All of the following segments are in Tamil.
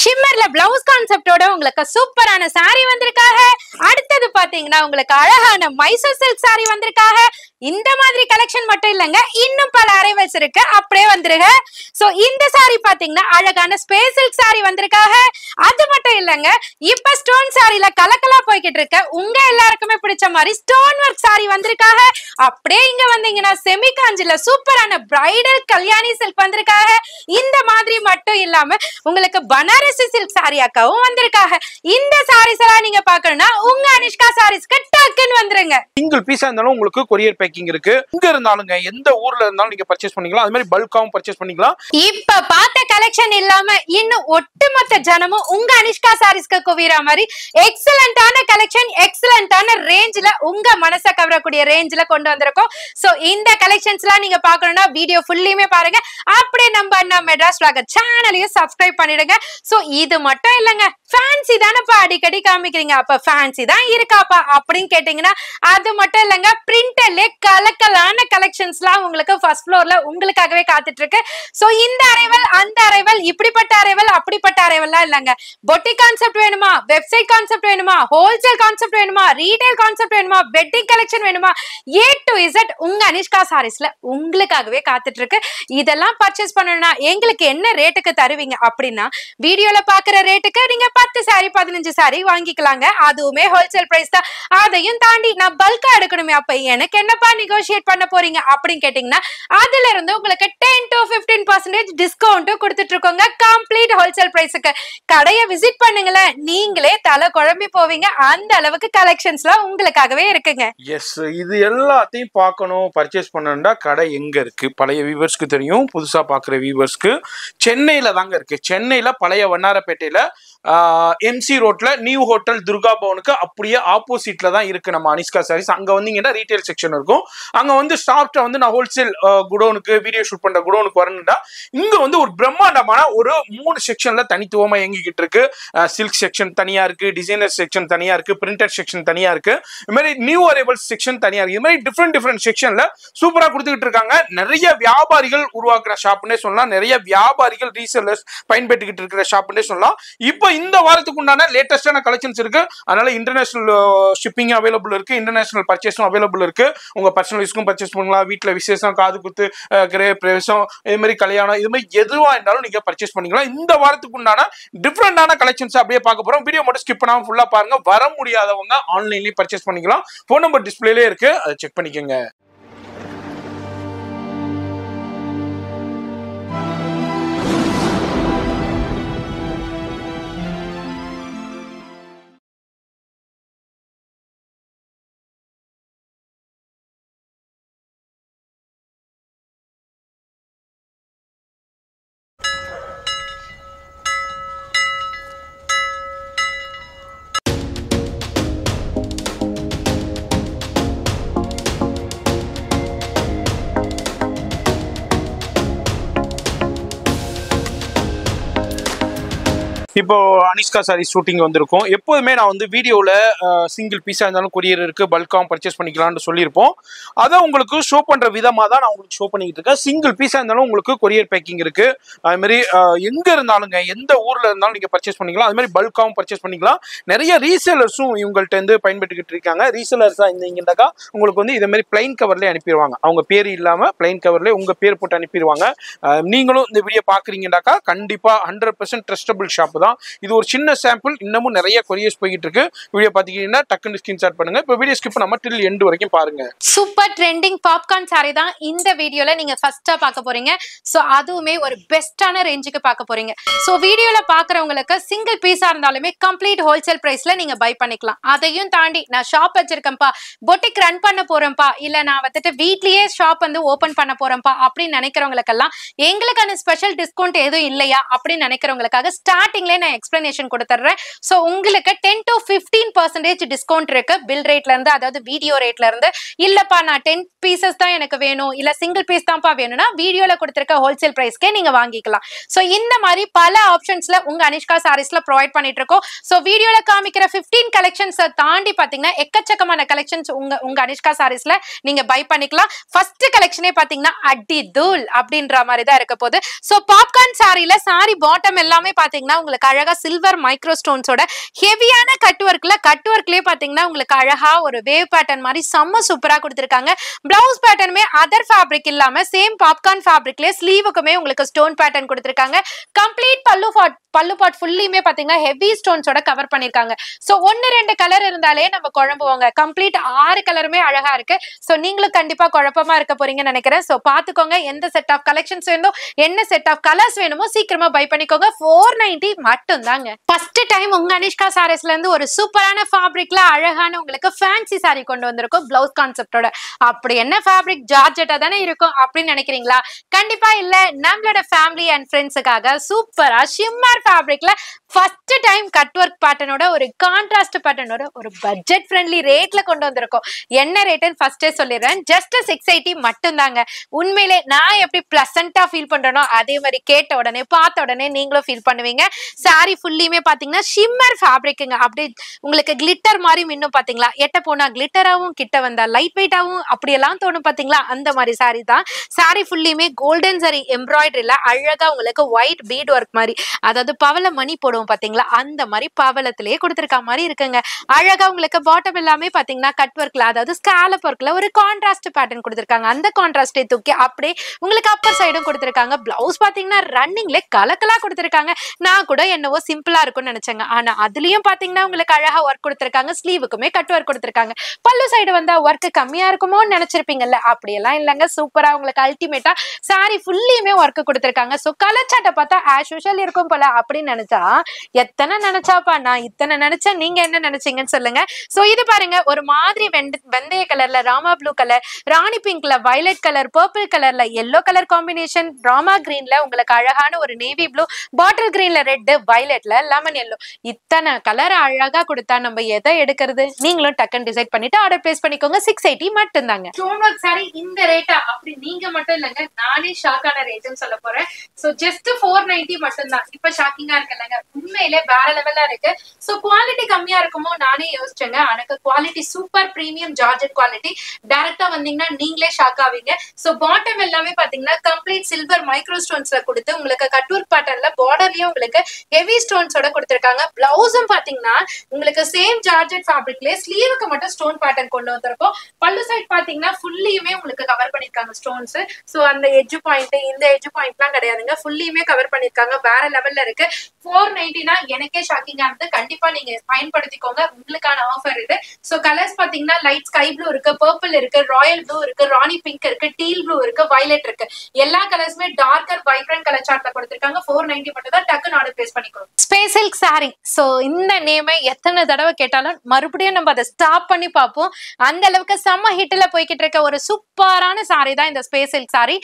ஷிம்மர்ல பிளவுஸ் கான்செப்டோட உங்களுக்கு சூப்பரான saree வந்திருக்காங்க. அடுத்தது பாத்தீங்கன்னா உங்களுக்கு அழகான மைசூர் சில்க் saree வந்திருக்காங்க. இந்த மாதிரி கலெக்ஷன் மட்டும் இல்லங்க, இன்னும் பல அரைவல்ஸ் இருக்கு, அப்படியே வந்துருங்க. சோ இந்த saree பாத்தீங்கன்னா அழகான ஸ்பேஸ் சில்க் saree வந்திருக்காங்க. அது மட்டும் இல்லங்க, இப்ப ஸ்டோன் சாரில கலக்கலா போய்கிட்டு இருக்க உங்க எல்லாருக்குமே பிடிச்ச மாதிரி ஸ்டோன் ஒர்க் saree வந்திருக்காங்க. அப்படியே இங்க வந்தீங்கன்னா செமி காஞ்சில சூப்பரான பிரைடல் கல்யாணி சில்க் வந்திருக்காங்க. இந்த மாதிரி மட்டும் இல்லாம உங்களுக்கு பனாரசி சில்க் saree அக்காவும் வந்திருக்காங்க. இந்த sarees எல்லாம் நீங்க பார்க்கணும்னா உங்க அனிஷ்கா சாரீஸ்க்கு டக்குன்னு வந்துருங்க. சிங்கிள் பீஸா இருந்தாலும் உங்களுக்கு கொரியர் பேக்கிங் இருக்கு. இங்க இருந்தாலுங்க எந்த ஊர்ல இருந்தாலும் நீங்க பர்ச்சேஸ் பண்ணிக்கலாம். அது மாதிரி பல்காவும் பர்ச்சேஸ் பண்ணிக்கலாம். இப்ப பார்த்த கலெக்ஷன் இல்லாம இன்னும் ஒட்டுமொத்த ஜனமும் உங்க அனிஷ்கா சாரீஸ்க்கு குவிற மாதிரி எக்ஸலண்டான கலெக்ஷன், எக்ஸலண்டான ரேஞ்சில உங்க மனசை கவரக்கூடிய ரேஞ்சில கொண்டு வந்திருக்கோம். சோ இந்த கலெக்ஷன்ஸ் எல்லாம் நீங்க பார்க்கணும்னா வீடியோ ஃபுல்லியுமே பாருங்க. அப்படியே நம்ம அண்ணா மெட்ராஸ் vlog சேனலையும் சப்ஸ்கிரைப் பண்ணிடுங்க. சோ இது மட்டும் இல்லங்க, ஃபேன்சி தானப்பா அடிக்கடி காமிக்கிறீங்க, அப்ப ஃபேன்சி தான் இருக்காப்பா அப்படின்னு கேட்டீங்கன்னா அது மட்டும் இல்லங்க, பிரிண்டர்ல கலக்கலான கலெக்ஷன்ஸ்லாம் உங்களுக்கு ஃபர்ஸ்ட் ஃப்ளோர்ல உங்களுக்காகவே காத்துட்டு இருக்கு. சோ இந்த அரைவல் அந்த அரைவல், இப்படிப்பட்ட அரைவல் அப்படிப்பட்ட அரைவல்லாம் இல்லங்க. பொட்டிக் கான்செப்ட் வேணுமா, வெப்சைட் கான்செப்ட் வேணுமா, ஹோல்சேல் கான்செப்ட் வேணுமா, ரீட்டைல் கான்செப்ட் வேணுமா, வெட்டிங் கலெக்ஷன் வேணுமா, A to Z உங்க அனிஷ்கா சாரீஸ்ல உங்களுக்காகவே காத்துட்டு இருக்கு. இதெல்லாம் பர்ச்சேஸ் பண்ணணும்னா எங்களுக்கு என்ன ரேட்டுக்கு தருவீங்க அப்படின்னா, வீடியோல பாக்குற ரேட்டுக்கு நீங்க 10 சாரி 15 சாரி வாங்கிக்கலாங்க. அதுவுமே ஹோல்சேல் பிரைஸ் தான். அதையும் தாண்டி நான் பல்கா எடுக்கணுமே, அப்ப எனக்கு என்னப்பா நெகோஷியேட் பண்ண போறீங்க அப்படின்னு கேட்டீங்கன்னா அதுல இருந்து உங்களுக்கு 10 to 15% டிஸ்கவுண்ட் கொடுத்துட்டு இருக்கோங்க. கம்ப்ளீட் ஹோல்சேல் பிரைஸுக்கு கடையை விசிட் பண்ணுங்களேன், நீங்களே தலை குழம்பி போவீங்க. அந்த அளவுக்கு கலெக்ஷன்ஸ்லாம் உங்களுக்காகவே இருக்குங்க. எஸ், இது எல்லாத்தையும் பார்க்கணும், பர்ச்சேஸ் பண்ணணும்னா கடை எங்க இருக்கு? பழைய வியூவர்ஸ்க்கு தெரியும், புதுசா பாக்குற வியூவர்ஸ்க்கு சென்னையில தாங்க இருக்கு. சென்னையில பழைய வண்ணாரப்பேட்டையில MC ரோட்ல நியூ ஹோட்டல் துர்கா பவனுக்கு அப்படியே ஆப்போசிட்ல தான் இருக்கு நம்ம அனிஷ்கா சாரீஸ். அங்க வந்தீங்கன்னா ரீட்டைல் செக்ஷன் இருக்கும். அங்க வந்து ஸ்டாப்ட வந்து நான் ஹோல்சேல் குடோனுக்கு வீடியோ ஷூட் பண்ற குடோனுக்கு வரணும்னா இங்க வந்து ஒரு பிரம்மாண்டமான ஒரு 3 செக்ஷன்ல தனித்துவமா இயங்கிக்கிட்டு இருக்கு. சில்க் செக்ஷன் தனியா இருக்கு, டிசைனர் செக்ஷன் தனியா இருக்கு, பிரிண்டட் செக்ஷன் தனியா இருக்கு, இது மாதிரி நியூ அரைவல்ஸ் செக்ஷன் தனியா இருக்கு. இது மாதிரி டிஃப்ரெண்ட் செக்ஷன்ல சூப்பரா கொடுத்துக்கிட்டு இருக்காங்க. நிறைய வியாபாரிகள் உருவாக்குற ஷாப்னே சொல்லலாம், நிறைய வியாபாரிகள் ரீசெல்லர்ஸ் பயன்பெற்றுக்கிட்டு இருக்கிற ஷாப்னே சொல்லலாம். இப்போ இந்த வாரத்துக்கு உண்டான லேட்டஸ்டான கலெக்ஷன்ஸ் இருக்கு. அதனால இன்டர்நேஷனல் ஷிப்பிங் அவைலபிள் இருக்கு, இன்டர்நேஷனல் பர்ச்சேஸும் அவைலபிள் இருக்கு. உங்க பர்சனல் யூஸ்க்கும் பர்ச்சேஸ் பண்ணலாம். வீட்டுல விசேஷம், காது குத்து, பிரவேசம், இது மாதிரி கல்யாணம், இது மாதிரி எதுவா இருந்தாலும் நீங்க பர்ச்சேஸ் பண்ணிக்கலாம். இந்த வாரத்துக்கு உண்டான டிஃப்ரெண்டான கலெக்ஷன்ஸ் அப்படியே பார்க்க போறோம். வீடியோ மட்டும் ஸ்கிப் பண்ணாம ஃபுல்லா பாருங்க. வர முடியாதவங்க ஆன்லைன்லயே பர்ச்சேஸ் பண்ணிக்கலாம். போன் நம்பர் டிஸ்பிளேலே இருக்கு, அதை செக் பண்ணிக்கோங்க. இப்போ அனிஷ்கா சாரி ஷூட்டிங் வந்திருக்கும். எப்போதுமே நான் வந்து வீடியோவில் சிங்கிள் பீஸாக இருந்தாலும் கொரியர் இருக்குது, பல்காகவும் பர்ச்சேஸ் பண்ணிக்கலாம்னு சொல்லியிருப்போம். அதை உங்களுக்கு ஷோ பண்ணுற விதமாக தான் நான் உங்களுக்கு ஷோ பண்ணிக்கிட்டு இருக்கேன். சிங்கிள் பீஸாக இருந்தாலும் உங்களுக்கு கொரியர் பேக்கிங் இருக்குது. அதுமாதிரி எங்கே இருந்தாலுங்க, எந்த ஊரில் இருந்தாலும் நீங்கள் பர்ச்சேஸ் பண்ணிக்கலாம். அதுமாதிரி பல்காகவும் பர்ச்சேஸ் பண்ணிக்கலாம். நிறைய ரீசேலர்ஸும் இவங்கள்ட்ட இருந்து பயன்பெற்றுக்கிட்டு இருக்காங்க. ரீசேலர்ஸாக இருந்தீங்கன்னாக்கா உங்களுக்கு வந்து இதேமாதிரி பிளைன் கவர்லேயே அனுப்பிடுவாங்க. அவங்க பேர் இல்லாமல் பிளைன் கவர்லேயே உங்கள் பேர் போட்டு அனுப்பிடுவாங்க. நீங்களும் இந்த வீடியோ பார்க்குறீங்கன்னாக்கா கண்டிப்பாக 100% ட்ரஸ்டபிள் ஷாப் தான். இது ஒரு சின்ன சாம்பிள், இன்னமும் நிறைய கொரியர்ஸ் போயிட்டு இருக்கு. வீடியோ பாத்தீங்கன்னா டக்குன்னு ஸ்கிரீன்ஷாட் பண்ணுங்க. இப்போ வீடியோ ஸ்கிப் பண்ணாம டில் எண்ட் வரைக்கும் பாருங்க. சூப்பர் ட்ரெண்டிங் பாப்கார்ன் சாரி தான் இந்த வீடியோல நீங்க ஃபர்ஸ்டா பார்க்க போறீங்க. சோ அதுவுமே ஒரு பெஸ்டான ரேஞ்சுக்கு பார்க்க போறீங்க. சோ வீடியோல பாக்குறவங்களுக்கு சிங்கிள் பீஸா இருந்தாலுமே கம்ப்ளீட் ஹோல்சேல் பிரைஸ்ல நீங்க பை பண்ணிக்கலாம். அதையும் தாண்டி நான் ஷாப் வச்சிருக்கேன்ப்பா, பொட்டிக் ரன் பண்ண போறேன்ப்பா, இல்ல நான் வந்துட்டு வீட்லயே ஷாப் வந்து ஓபன் பண்ண போறேன்ப்பா அப்படின்னு நினைக்கிறவங்களுக்கெல்லாம் எங்களுக்கான ஸ்பெஷல் டிஸ்கவுண்ட் எதுவும் இல்லையா அப்படின்னு நினைக்கிறவங்களுக்காக ஸ்டார்டிங்ல நான் எக்ஸ்பிளனேஷன் கொடுத்துறேன். சோ உங்களுக்கு 10 to 15% டிஸ்கவுண்ட் இருக்கு பில் ரேட்ல இருந்து, அதாவது வீடியோ ரேட்ல இருந்து. இல்லப்பா நான் 10 பீசஸ் தான் எனக்கு வேணும், இல்ல சிங்கிள் பீஸ் தான்ப்பா வேணும்னா வீடியோல கொடுத்திருக்க ஹோல்சேல் பிரைஸ்க்கே நீங்க வாங்கிக்கலாம். சோ இந்த மாதிரி பல ஆப்ஷன்ஸ்ல உங்க அனிஷ்கா சாரீஸ்ல ப்ரொவைட் பண்ணிட்டு இருக்கோம். சோ வீடியோல காமிக்கிற 15 கலெக்ஷன்ஸ் தாண்டி பாத்தீங்கன்னா எக்கச்சக்கமான கலெக்ஷன்ஸ் உங்க அனிஷ்கா சாரீஸ்ல நீங்க பை பண்ணிக்கலாம். ஃபர்ஸ்ட் கலெக்ஷனே பாத்தீங்கன்னா அடி தூள் அப்படின்ற மாதிரி தான் இருக்க போகுது. சோ பாப்கார்ன் சாரில சாரி பாட்டம் எல்லாமே பாத்தீங்கன்னா உங்களுக்கு உங்களுக்கு அழகா சில்வர் மைக்ரோ ஸ்டோன்ஸோட ஹெவியான கட் ஒர்க்லயே பாத்தீங்கன்னா உங்களுக்கு அழகா ஒரு வேவ் பேட்டர்ன் மாதிரி செம்ம சூப்பரா கொடுத்திருக்காங்க. பிளவுஸ் பேட்டர்னுமே அதர் ஃபேப்ரிக் இல்லாம சேம் பாப்கார்ன் ஃபேப்ரிக்லயே ஸ்லீவுக்குமே உங்களுக்கு ஸ்டோன் பேட்டர்ன் கொடுத்திருக்காங்க. கம்ப்ளீட் பல்லு பார்ட் ஃபுல்லியுமே பாத்தீங்கன்னா ஹெவி ஸ்டோன்ஸோட கவர் பண்ணிருக்காங்க. சோ 1-2 கலர் இருந்தாலே நம்ம குழம்புவாங்க. கம்ப்ளீட் 6 கலருமே அழகா இருக்கு. சோ நீங்களும் கண்டிப்பா குழப்பமா இருக்க போறீங்கன்னு நினைக்கிறேன். சோ பாத்துக்கோங்க எந்த செட் ஆஃப் கலெக்ஷன்ஸ் வேணும், என்ன செட் ஆஃப் கலர்ஸ் வேணுமோ சீக்கிரமா பை பண்ணிக்கோங்க. 490 மட்டும் தாங்க. ஃபர்ஸ்ட் டைம் உங்க அனிஷ்கா சாரீஸ்ல இருந்து ஒரு சூப்பரான ஃபேப்ரிக்ல அழகான உங்களுக்கு ஃபேன்சி சாரி கொண்டு வந்திருக்கோம் பிளவுஸ் கான்செப்டோட. அப்படி என்ன ஃபேப்ரிக் ஜார்ஜெட்டா தானே இருக்கும் அப்படின்னு நினைக்கிறீங்களா? கண்டிப்பா இல்ல. நம்மளோட ஃபேமிலி அண்ட் ஃப்ரெண்ட்ஸுக்காக சூப்பரா ஷிம்மர் ஃபேப்ரிக்ல ஃபர்ஸ்ட் டைம் கட் ஒர்க் பேட்டர்னோட ஒரு கான்ட்ராஸ்ட் பேட்டர்னோட ஒரு பட்ஜெட் ஃப்ரெண்ட்லி ரேட்ல கொண்டு வந்திருக்கோம். என்ன ரேட்னு ஃபர்ஸ்டே சொல்லிடுறேன். ஜஸ்ட் 680 மட்டும் தாங்க. உண்மையிலே நான் எப்படி பிளசண்டா ஃபீல் பண்றேனோ அதே மாதிரி கேட்ட உடனே பார்த்த உடனே நீங்களும் ஃபீல் பண்ணுவீங்க. சாரி ஃபுல்லியுமே பாத்தீங்கன்னா ஷிம்மர் ஃபேப்ரிக்குங்க. அப்படியே உங்களுக்கு கிளிட்டர் மாதிரி மின்னும் பாத்தீங்களா? எட்ட போனா கிளிட்டராவும், கிட்ட வந்தா லைட் வெயிட்டாவும் அப்படியெல்லாம் தோணும் பாத்தீங்களா? அந்த மாதிரி சாரி தான். சாரி ஃபுல்லியுமே கோல்டன் சாரி எம்ப்ராய்டரியில அழகா உங்களுக்கு ஒயிட் பீட் ஒர்க் மாதிரி, அதாவது பவள மணி போடுவோம் பாத்தீங்களா? அந்த மாதிரி பவளத்திலேயே கொடுத்திருக்க மாதிரி இருக்குங்க. அழகா உங்களுக்கு பாட்டம் எல்லாமே பாத்தீங்கன்னா கட் ஒர்க்ல, அதாவது ஸ்காலப் ஒர்க்ல ஒரு கான்ட்ராஸ்ட் பேட்டர்ன் கொடுத்திருக்காங்க. அந்த கான்ட்ராஸ்டை தூக்கி அப்படியே உங்களுக்கு அப்பர் சைடும் கொடுத்திருக்காங்க. பிளவுஸ் பாத்தீங்கன்னா ரன்னிங்ல கலக்கலா கொடுத்திருக்காங்க. நான் கூட என்னவோ சிம்பிளா இருக்கும்னு நினைச்சேங்க. ஆனா அதுலயும் பாத்தீங்கன்னா உங்களுக்கு அழகா ஒர்க் கொடுத்திருக்காங்க. ஸ்லீவுக்குமே கட் ஒர்க் கொடுத்திருக்காங்க. பல்லு சைடு வந்தா ஒர்க் கம்மியா இருக்குமோ நினைச்சிருப்பீங்கல்ல? அப்படியெல்லாம் இல்லைங்க. சூப்பரா உங்களுக்கு அல்டிமேட்டா சாரி ஃபுல்லியுமே ஒர்க் கொடுத்திருக்காங்க. சோ கலர் சாட்டை பார்த்தா ஆஸ் யூஷுவல் இருக்கும் போல அப்படின்னு நினைச்சா எத்தனை நினைச்சாப்பா, நான் இத்தனை நினைச்சேன். நீங்க என்ன நினைச்சீங்கன்னு சொல்லுங்க. சோ இது பாருங்க, ஒரு மாதிரி வெந்தய கலர்ல, ராமா ப்ளூ கலர், ராணி பிங்க்ல, வயலட் கலர், பர்பிள் கலர்ல, எல்லோ கலர் காம்பினேஷன், ராமா கிரீன்ல உங்களுக்கு அழகான ஒரு நேவி ப்ளூ, பாட்டில் கிரீன்ல ரெட், வயலட்ல லெமன் எல்லோ, இத்தனை கலர் அழகா கொடுத்தா நம்ம எதை எடுக்கிறது? நீங்களும் டக்குன்னு டிசைட் பண்ணிட்டு ஆர்டர் பிளேஸ் பண்ணிக்கோங்க. 680 மட்டும் தாங்க. ஸ்டோன் ஒர்க் சாரி இந்த ரேட்டா அப்படி நீங்க மட்டும் இல்லங்க, நானே ஷாக்கான ரேட்னு சொல்ல போறேன். சோ ஜஸ்ட் 490 மட்டும் தான். இப்ப ஷாக்கிங்கா இருக்குல்லங்க? உண்மையிலே வேற லெவலா இருக்கு. சோ குவாலிட்டி கம்மியா இருக்குமோ நானே யோசிச்சேங்க. எனக்கு quality super premium georgette quality. டைரக்டா வந்தீங்கன்னா நீங்களே ஷாக் ஆவீங்க. சோ பாட்டம் எல்லாமே பாத்தீங்கன்னா கம்ப்ளீட் சில்வர் மைக்ரோ ஸ்டோன்ஸ்ல கொடுத்து உங்களுக்கு கட் ஒர்க் பேட்டர்ன்ல பார்டர்லயும் உங்களுக்கு ஹெவி ஸ்டோன்ஸோட கொடுத்திருக்காங்க. பிளவுஸும் பாத்தீங்கன்னா உங்களுக்கு சேம் ஜார்ஜெட் ஃபேப்ரிக்லயே ஸ்லீவுக்கு மட்டும் ஸ்டோன் பேட்டர்ன் கொண்டு வந்திருக்கோம். பல்லு சைட் பாத்தீங்கன்னா ஃபுல்லியுமே உங்களுக்கு கவர் பண்ணிருக்காங்க ஸ்டோன்ஸ். சோ அந்த எட்ஜ் பாயிண்ட், இந்த எட்ஜ் பாயிண்ட்லாம் கிடையாதுங்க. ஃபுல்லியுமே கவர் பண்ணிருக்காங்க. வேற லெவல்ல இருக்கு. 490 எனக்கே ஷாக்கிங்கா இருந்து. கண்டிப்பா நீங்க பயன்படுத்திக்கோங்க. உங்களுக்கான ஆஃபர் இது. சோ கலர்ஸ் பாத்தீங்கன்னா லைட் ஸ்கை ப்ளூ இருக்கு, பர்பிள் இருக்கு, ராயல் ப்ளூ இருக்கு, ராணி பிங்க் இருக்கு, டீல் ப்ளூ இருக்கு, வயலட் இருக்கு. எல்லா கலர்ஸுமே டார்க்கர் வைப்ரண்ட் கலர் சார்ட்ல கொடுத்திருக்காங்க. 490 மட்டும் தான். டக்குன்னு ஆர்டர் பிளேஸ் பண்ணிக்கோங்க. Space silk sorry. சோ இந்த நேமை எத்தனை தடவை கேட்டாலும் மறுபடியும் நம்ம அதை ஸ்டாப் பண்ணி பார்ப்போம். அந்த அளவுக்கு செம்ம ஹிட்ல போய்கிட்டு இருக்க ஒரு சூப்பரான சாரி தான் இந்த ஸ்பேஸ் சில்க் சாரி.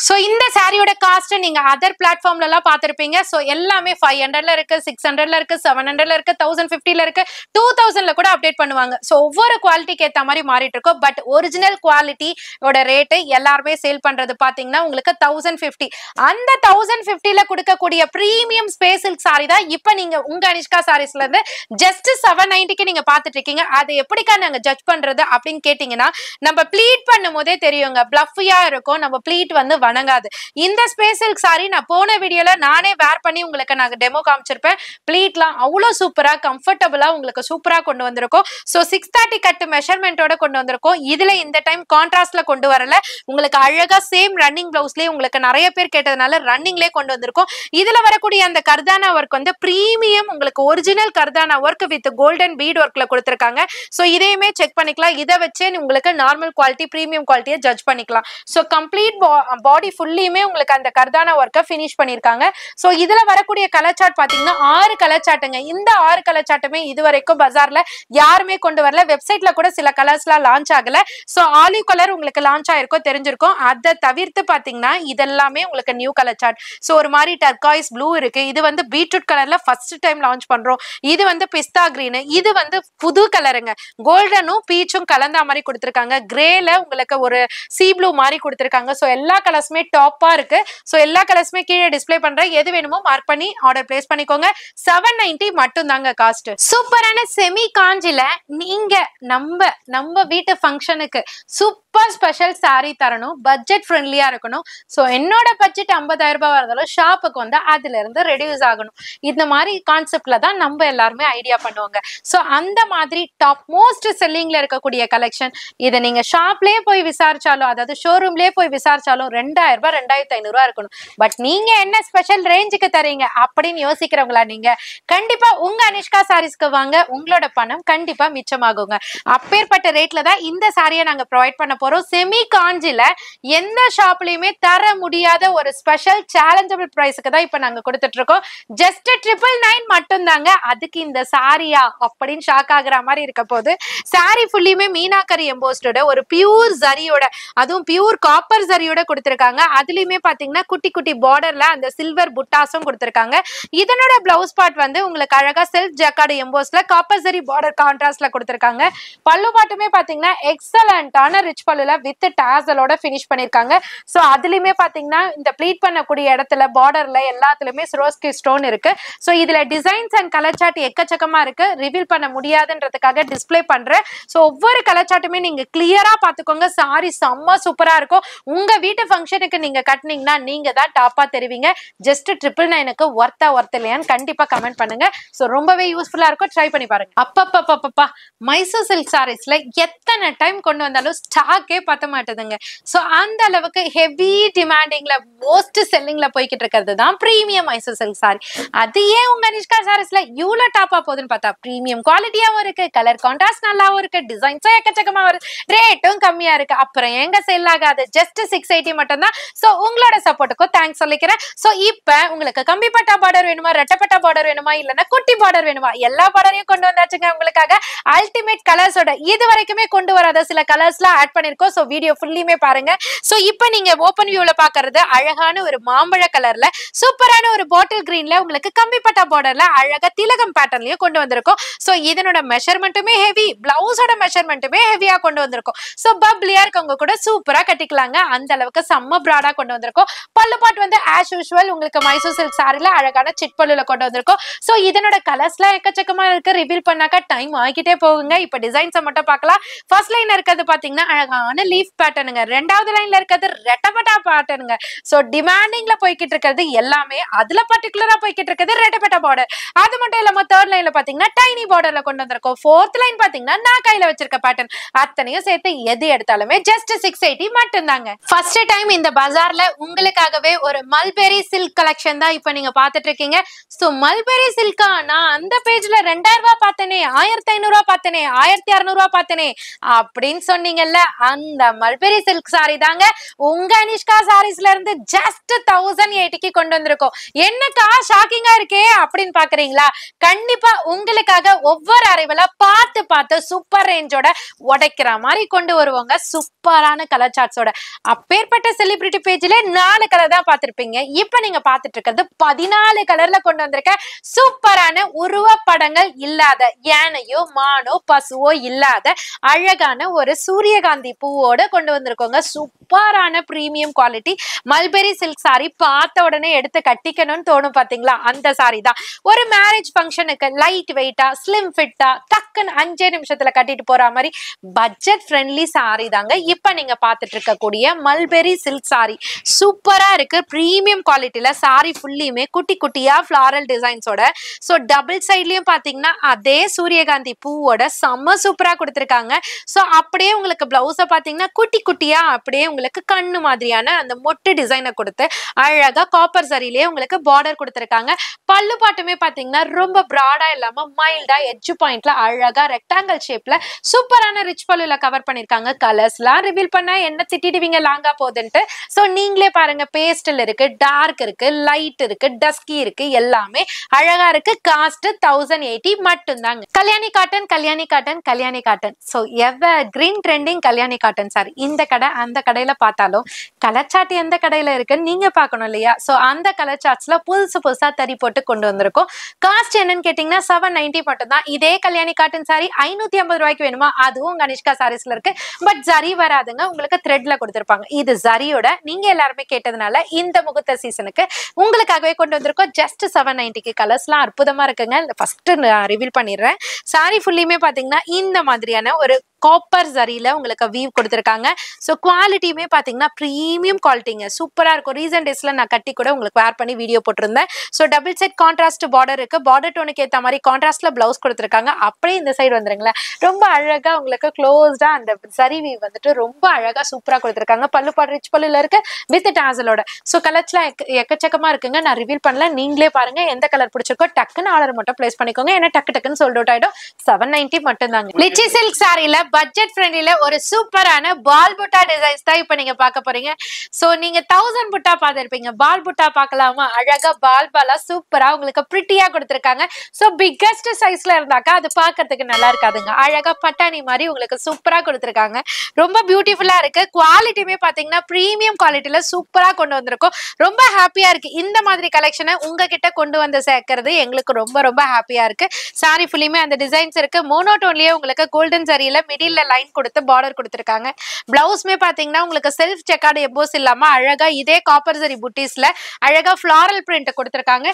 சோ இந்த சாரியோட காஸ்ட் நீங்க அதர் பிளாட்ஃபார்ம்ல எல்லாம் பாத்திருப்பீங்க. சோ எல்லாமே 500ல இருக்கு, 600ல இருக்கு, 700ல இருக்கு, 1050ல இருக்கு, 2000ல கூட அப்டேட் பண்ணுவாங்க. சோ ஒவ்வொரு குவாலிட்டிக்கு ஏத்த மாதிரி மாறிட்டு இருக்கும். பட் ஒரிஜினல் குவாலிட்டியோட ரேட் எல்லாருமே சேல் பண்றது பாத்தீங்கன்னா உங்களுக்கு 1050. அந்த 1050ல கொடுக்கக்கூடிய பிரீமியம் ஸ்பேஸ் சில்க் சாரி தான் இப்ப நீங்க உங்க அனிஷ்கா சாரீஸ்ல இருந்து ஜஸ்ட் 790க்கு நீங்க பாத்துட்டு இருக்கீங்க. அது எப்படிக்கா நாங்க ஜட்ஜ் பண்றது அப்படின்னு கேட்டீங்கன்னா, நம்ம ப்ளீட் பண்ணும் போதே தெரியுங்க. பிளஃபியா இருக்கும். நம்ம ப்ளீட் வந்து வணங்காது. இந்த ஸ்பேஸ் சில்க் சாரி நான் போன வீடியோல நானே வேர் பண்ணி உங்களுக்கு நாங்க டெமோ காமிச்சிருப்பேன். ப்ளீட்லாம் அவ்வளவு சூப்பரா கம்ஃபர்டபுளா உங்களுக்கு சூப்பரா கொண்டு வந்திருக்கோம். சோ 630 கட் மெஷர்மெண்டோட கொண்டு வந்திருக்கோம். இதுல இந்த டைம் கான்ட்ராஸ்ட்ல கொண்டு வரல. உங்களுக்கு அழகா சேம் ரன்னிங் பிளவுஸ்லயே உங்களுக்கு நிறைய பேர் கேட்டதுனால ரன்னிங்லயே கொண்டு வந்திருக்கோம். இதுல வரக்கூடிய அந்த கர்தானா ஒர்க் வந்து பிரீமியம் உங்களுக்கு ஒரிஜினல் கர்தானா ஒர்க் வித் கோல்டன் பீட் ஒர்க்ல கொடுத்திருக்காங்க. சோ இதையுமே செக் பண்ணிக்கலாம். இதை வச்சே உங்களுக்கு நார்மல் குவாலிட்டி பிரீமியம் குவாலிட்டியை ஜட்ஜ் பண்ணிக்கலாம். சோ கம்ப்ளீட் பாடி ஃபுல்லியுமே உங்களுக்கு அந்த கர்தானா ஒர்க்கை ஃபினிஷ் பண்ணிருக்காங்க. சோ இதுல வரக்கூடிய கலர் சார்ட் பாத்தீங்கன்னா 6 கலர் சார்ட்டுங்க. இந்த 6 கலர் சார்ட்டுமே இதுவரைக்கும் பஜார்ல யாருமே கொண்டு வரல. வெப்சைட்ல கூட சில கலர்ஸ்லாம் லான்ச் ஆகல. சோ ஆலிவ் கலர் உங்களுக்கு லான்ச் ஆயிருக்கும், தெரிஞ்சிருக்கும். அதை தவிர்த்து பாத்தீங்கன்னா இதெல்லாமே உங்களுக்கு நியூ கலர் சார்ட். சோ ஒரு மாதிரி டர்காய்ஸ் ப்ளூ இருக்கு. இது வந்து பீட்ரூட் கலர்ல ஃபர்ஸ்ட் டைம் லான்ச் பண்றோம். இது வந்து பிஸ்தா கிரீன். இது வந்து புது கலருங்க. கோல்டனும் பீச்சும் கலந்தா மாதிரி கொடுத்திருக்காங்க. கிரேல உங்களுக்கு ஒரு சீ ப்ளூ மாதிரி கொடுத்திருக்காங்க. சோ எல்லா கலர்ஸ் கலர்ஸுமே டாப்பா இருக்கு. சோ எல்லா கலர்ஸுமே கீழே டிஸ்ப்ளே பண்றேன். எது வேணுமோ மார்க் பண்ணி ஆர்டர் பிளேஸ் பண்ணிக்கோங்க. 790 மட்டும் தாங்க காஸ்ட். சூப்பரான செமி காஞ்சில நீங்க நம்ம வீட்டு ஃபங்க்ஷனுக்கு சூப்பர் ஸ்பெஷல் saree தரணும், பட்ஜெட் ஃப்ரெண்ட்லியா இருக்கணும். சோ என்னோட பட்ஜெட் 50,000 ரூபாய் வரதாலும் ஷாப்புக்கு வந்து அதுல இருந்து ரெடியூஸ் ஆகணும். இந்த மாதிரி கான்செப்ட்ல தான் நம்ம எல்லாருமே ஐடியா பண்ணுவாங்க. சோ அந்த மாதிரி டாப் மோஸ்ட் செல்லிங்ல இருக்கக்கூடிய கலெக்ஷன் இதை நீங்க ஷாப்லயே போய் விசாரிச்சாலும், அதாவது ஷோரூம்லயே போய் விசாரிச்சாலும் 2,000 ரூபாய் 2,500 ரூபாய் இருக்கணும். பட் நீங்க என்ன ஸ்பெஷல் ரேஞ்சுக்கு தரீங்க அப்படின்னு யோசிக்கிறவங்களா நீங்க, கண்டிப்பா உங்க அனிஷ்கா சாரீஸ்க்கு வாங்க. உங்களோட பணம் கண்டிப்பா மிச்சமாகுங்க. அப்பேற்பட்ட ரேட்ல தான் இந்த சாரியை நாங்க ப்ரொவைட் பண்ண போறோம். செமி காஞ்சில எந்த ஷாப்லயுமே தர முடியாத ஒரு ஸ்பெஷல் சேலஞ்சபிள் பிரைஸ்க்கு தான் இப்ப நாங்க கொடுத்துட்டு இருக்கோம். ஜஸ்ட் 999 மட்டும் தாங்க. அதுக்கு இந்த சாரியா அப்படின்னு ஷாக் ஆகுற மாதிரி இருக்க போது. சாரி ஃபுல்லியுமே மீனாக்கரி எம்போஸ்டோட ஒரு பியூர் ஜரியோட, அதுவும் பியூர் காப்பர் ஜரியோட கொடுத்திருக்காங்க. அதுலயுமே பாத்தீங்கன்னா குட்டி குட்டி பார்டர்ல அந்த சில்வர் புட்டாஸும் கொடுத்திருக்காங்க. இதனோட பிளவுஸ் பார்ட் வந்து உங்களுக்கு அழகா செல்ஃப் ஜக்கார்டு எம்போஸ்ல காப்பர் ஜரி பார்டர் கான்ட்ராஸ்ட்ல கொடுத்திருக்காங்க. பல்லு பாட்டுமே பாத்தீங்கன்னா எக்ஸலண்டான ரிச் பல்லுல வித் டாசலோட ஃபினிஷ் பண்ணிருக்காங்க. சோ அதுலயுமே பாத்தீங்கன்னா இந்த ப்ளீட் பண்ணக்கூடிய இடத்துல பார்டர்ல எல்லாத்துலயுமே ஸ்ரோஸ்கி ஸ்டோன் இருக்கு. சோ இதுல டிசைன்ஸ் அண்ட் கலர் சார்ட் எக்கச்சக்கமா இருக்கு. ரிவீல் பண்ண முடியாதுன்றதுக்காக டிஸ்ப்ளே பண்றேன். சோ ஒவ்வொரு கலர் சார்ட்டுமே நீங்க கிளியரா பாத்துக்கோங்க. சாரி செம்ம சூப்பரா இருக்கும். உங்க வீட்டு ஃபங்க்ஷனுக்கு நீங்க கட்டினீங்கன்னா நீங்க தான் டாப்பா தெரிவிங்க. ஜஸ்ட் 999க்கு ஒர்த் இல்லையான்னு கண்டிப்பா கமெண்ட் பண்ணுங்க. சோ ரொம்பவே யூஸ்ஃபுல்லா இருக்கும். ட்ரை பண்ணி பாருங்க. அப்பப்பப்பப்பா மைசூர் சில்க் சாரீஸ்ல எத்தனை டைம் கொண்டு வந்தாலும் ஸ்டாக்கே பத்த மாட்டேதுங்க. சோ அந்த அளவுக்கு ஹெவி டிமாண்டிங்ல மோஸ்ட் செல்லிங்ல போய்கிட்டு இருக்கிறது தான் பிரீமியம் மைசூர் சில்க் சாரி. அது ஏன் உங்க அனிஷ்கா சாரீஸ்ல இவ்வளவு டாப்பா போகுதுன்னு பார்த்தா பிரீமியம் குவாலிட்டியாவும் இருக்கு, கலர் கான்ட்ராஸ்ட் நல்லாவும் இருக்கு, டிசைன்ஸும் எக்கச்சக்கமா வருது, ரேட்டும் கம்மியா இருக்கு. அப்புறம் எங்க செல் ஆகாது? ஜஸ்ட் 680 மட்டும் தான். சோ உங்களோட சப்போர்ட்டுக்கும் தேங்க்ஸ் சொல்லிக்கிறேன். சோ இப்ப உங்களுக்கு கம்பிப்பட்டா பார்டர் வேணுமா, ரெட்டப்பட்டா பார்டர் வேணுமா, இல்லன்னா குட்டி பார்டர் வேணுமா, எல்லா பார்டரையும் கொண்டு வந்தாச்சுங்க உங்களுக்காக. அல்டிமேட் கலர்ஸோட இது வரைக்குமே கொண்டு வராத சில கலர்ஸ்லாம் ஆட் பண்ணிருக்கோம். சோ வீடியோ ஃபுல்லியுமே பாருங்க. சோ இப்போ நீங்க ஓபன் வியூல பாக்குறது அழகான ஒரு மாம்பழ கலர்ல சூப்பரான ஒரு பாட்டில் கிரீன்ல உங்களுக்கு கம்பிப்பட்டா பார்டர்ல அழகா திலகம் பேட்டர்ன்லயும் கொண்டு வந்திருக்கோம். சோ இதனோட மெஷர்மெண்ட்டுமே ஹெவி, பிளவுஸோட மெஷர்மெண்ட்டுமே ஹெவியா கொண்டு வந்திருக்கோம். சோ பப்ளியா இருக்கவங்க கூட சூப்பரா கட்டிக்கலாங்க. அந்த அளவுக்கு செம்ம பிராடா கொண்டு வந்திருக்கோம். பல்லு பாட் வந்து ஆஸ் யூசுவல் உங்களுக்கு மைசூர் சில்க் சாரில அழகான சிட் பல்லுல கொண்டு வந்திருக்கோம். சோ இதனோட கலர்ஸ்லாம் எக்கச்சக்கமா இருக்கு. ரிவீல் பண்ணாக்க டைம் ஆகிட்டே போகுங்க. இப்ப டிசைன்ஸை மட்டும் பார்க்கலாம். ஃபர்ஸ்ட் லைன்ல இருக்கிறது பாத்தீங்கன்னா அழகான லீஃப் பேட்டர்னுங்க. ரெண்டாவது லைன்ல இருக்கிறது ரெட்டப்பட்டா பேட்டர்னுங்க. சோ டிமாண்டிங்ல போய்கிட்டு இருக்கிறது எல்லாமே அதுல பர்டிகுலரா போய்கிட்டு இருக்கிறது ரெட்டப்பட்டா பார்டர். அது மட்டும் இல்லாம தேர்ட் லைன்ல பாத்தீங்கன்னா டைனி பார்டர்ல கொண்டு வந்திருக்கோம். ஃபோர்த் லைன் பாத்தீங்கன்னா நான் கையில வச்சிருக்க பேட்டர்ன். அத்தனையும் சேர்த்து எது எடுத்தாலுமே ஜஸ்ட் 680 மட்டும் தாங்க. ஃபர்ஸ்ட் டைம் இந்த பஜார்ல உங்களுக்காகவே ஒரு மல்பெரி சில்க் கலெக்ஷன் தான் இப்ப நீங்க பாத்துட்டு இருக்கீங்க. சோ மல்பெரி சில்கா நான் அந்த பேஜ்ல 2000 ரூபாய் பார்த்தனே, 1500 ரூபாய் பார்த்தனே, 1600 ரூபாய் பார்த்தனே அப்படின்னு சொன்னீங்கல்ல, அந்த மல்பெரி சில்க் சாரி தாங்க உங்க அனிஷ்கா சாரீஸ்ல இருந்து ஜஸ்ட் 1080க்கு கொண்டு வந்திருக்கோம். என்னக்கா ஷாக்கிங்கா இருக்கே அப்படின்னு பாக்குறீங்களா? கண்டிப்பா உங்களுக்காக ஒவ்வொரு அரைவல பார்த்து சூப்பர் ரேஞ்சோட உடைக்கிற மாதிரி கொண்டு வருவாங்க. சூப்பரான கலர் சார்ட்ஸோட. அப்பேற்பட்ட செலிபிரிட்டி பேஜ்ல 4 கலர் தான் பார்த்திருப்பீங்க. இப்ப நீங்க பார்த்துட்டு இருக்கிறது 14 கலர்ல கொண்டு வந்திருக்க சூப்பரான உருவப்படங்கள் இல்லாத, யானையோ மானோ பசுவோ இல்லாத அழகான ஒரு சூரியகாந்தி பூவோட கொண்டு வந்திருக்கோங்க. சூப்பரான premium quality mulberry silk sorry. பார்த்த உடனே எடுத்து கட்டிக்கணும்னு தோணும் பாத்தீங்களா? அந்த சாரி தான். ஒரு மேரேஜ் ஃபங்க்ஷனுக்கு லைட் வெயிட்டா, ஸ்லிம் ஃபிட்டா, டக்குன்னு 5 நிமிஷத்துல கட்டிட்டு போற மாதிரி பட்ஜெட் ஃப்ரெண்ட்லி சாரி தாங்க இப்ப நீங்க பாத்துட்டு இருக்கக்கூடிய மல்பெரி சில்க் சாரி. சூப்பரா இருக்கு. பிரீமியம் குவாலிட்டியில சாரி ஃபுல்லியுமே குட்டி குட்டியா ஃபிளாரல் டிசைன்ஸோட. சோ டபுள் சைட்லயும் பாத்தீங்கன்னா அதே சூரியகாந்தி பூவோட செம்ம சூப்பரா கொடுத்திருக்காங்க. சோ அப்படியே உங்களுக்கு பிளவுஸ பாத்தீங்கன்னா குட்டி குட்டியா அப்படியே உங்களுக்கு கண்ணு மாதிரியான அந்த மொட்டு டிசைனை கொடுத்து அழகா காப்பர் சரியிலேயே உங்களுக்கு பார்டர் கொடுத்திருக்காங்க. பல்லு பாட்டுமே பாத்தீங்கன்னா ரொம்ப பிராடா இல்லாம மைல்டா எட்ஜ் பாயிண்ட்ல அழகா ரெக்டாங்கிள் ஷேப்ல சூப்பரான ரிச் பல்லுல கவர் பண்ணிருக்காங்க. கலர்ஸ்லாம் ரிவீல் பண்ணா என்ன திட்டிடுவீங்க லாங்கா போகுதுன்ட்டு. சோ நீங்களே பாருங்க, பேஸ்டல் இருக்கு, டார்க் இருக்கு, லைட் இருக்கு, டஸ்கி இருக்கு, எல்லாமே அழகா இருக்கு. காஸ்ட் 1080 மட்டும் தாங்க. Kalyani cotton, Kalyani cotton, Kalyani cotton. So எவர் green trending Kalyani cotton sorry. இந்த கடை அந்த கடையில பார்த்தாலும் கலர் சார்ட் எந்த கடையில இருக்குன்னு நீங்க பாக்கணும் இல்லையா? சோ அந்த கலர் சார்ட்ஸ்ல புதுசா தறி போட்டு கொண்டு வந்திருக்கோம். காஸ்ட் என்னன்னு கேட்டீங்கன்னா 790 மட்டும் தான். இதே கல்யாணி காட்டன் சாரி 550 ரூபாய்க்கு வேணுமா? அதுவும் உங்க அனிஷ்கா சாரீஸ்ல இருக்கு. பட் ஜரி வராதுங்க, உங்களுக்கு த்ரெட்ல கொடுத்திருப்பாங்க. இது ஜரியோட சாரியோட நீங்க எல்லாருமே கேட்டதுனால இந்த முகூர்த்த சீசனுக்கு உங்களுக்காகவே கொண்டு வந்திருக்கோம். ஜஸ்ட் 790க்கு கலர்ஸ்லாம் அற்புதமா இருக்குங்க. ஃபர்ஸ்ட் நான் ரிவீல் பண்ணிடுறேன். சாரி ஃபுல்லியுமே பாத்தீங்கன்னா இந்த மாதிரியான ஒரு காப்பர் ஜரியில உங்களுக்கு வீவ் கொடுத்துருக்காங்க. ஸோ குவாலிட்டியுமே பாத்தீங்கன்னா ப்ரீமியம் குவாலிட்டிங்க, சூப்பரா இருக்கும். ரீசன்ட் டேஸ்ல நான் கட்டி கூட உங்களுக்கு வேர் பண்ணி வீடியோ போட்டிருந்தேன். So double set contrast border இருக்கு. பார்டர் டோனுக்கு ஏற்ற மாதிரி கான்ட்ராஸ்ட்ல பிளவுஸ் கொடுத்துருக்காங்க. அப்படியே இந்த சைடு வந்துருங்களேன், ரொம்ப அழகா உங்களுக்கு க்ளோஸ்டா அந்த சரி வீவ் வந்துட்டு ரொம்ப அழகா சூப்பரா கொடுத்துருக்காங்க. பல்லு பாடு ரிச் பல்லுல இருக்கு வித் டாசலோட. ஸோ கலர்ஸ்லாம் எக்கச்சக்கமா இருக்குங்க. நான் ரிவீல் பண்ணல, நீங்களே பாருங்க. எந்த கலர் பிடிச்சிருக்கோ டக்குன்னு ஆர்டர் மட்டும் பிளேஸ் பண்ணிக்கோங்க. ஏன்னா டக்குன்னு சோல்ட் அவுட் ஆயிடும். 790 மட்டும் தாங்க. லிச்சி சில்க் சாரில பட்ஜெட் ஃப்ரெண்ட்லில ஒரு சூப்பரான பால் புட்டா டிசைன்ஸ் தான் இப்ப நீங்க பார்க்க போறீங்க. சோ நீங்க 1000 புட்டா பார்த்திருப்பீங்க, பால் புட்டா பார்க்கலாமா? அழகா பால் பாலா சூப்பரா உங்களுக்கு பிரிட்டியா கொடுத்திருக்காங்க. சோ பிக்கஸ்ட் சைஸ்ல இருந்தாக்கா அது பார்க்கிறதுக்கு நல்லா இருக்காதுங்க. அழகா பட்டாணி மாதிரி உங்களுக்கு சூப்பரா கொடுத்திருக்காங்க. ரொம்ப பியூட்டிஃபுல்லா இருக்கு. குவாலிட்டியுமே பாத்தீங்கன்னா பிரீமியம் குவாலிட்டில சூப்பரா கொண்டு வந்திருக்கோம். ரொம்ப ஹாப்பியா இருக்கு. இந்த மாதிரி கலெக்ஷனை உங்ககிட்ட கொண்டு வந்து சேர்க்கறது எங்களுக்கு ரொம்ப ரொம்ப ஹாப்பியா இருக்கு. சாரி ஃபுல்லியுமே அந்த டிசைன்ஸ் இருக்கு. மோனோடோன்லயே உங்களுக்கு கோல்டன் சரியில மிடில்ல லைன் கொடுத்து பார்டர் கொடுத்திருக்காங்க. பிளவுஸ்மே பாத்தீங்கன்னா உங்களுக்கு செல்ஃப் செக்கார்டு எம்போஸ் இல்லாம அழகா இதே காப்பர் சரி புட்டிஸ்ல அழகா ஃபிளாரல் பிரிண்ட் கொடுத்திருக்காங்க.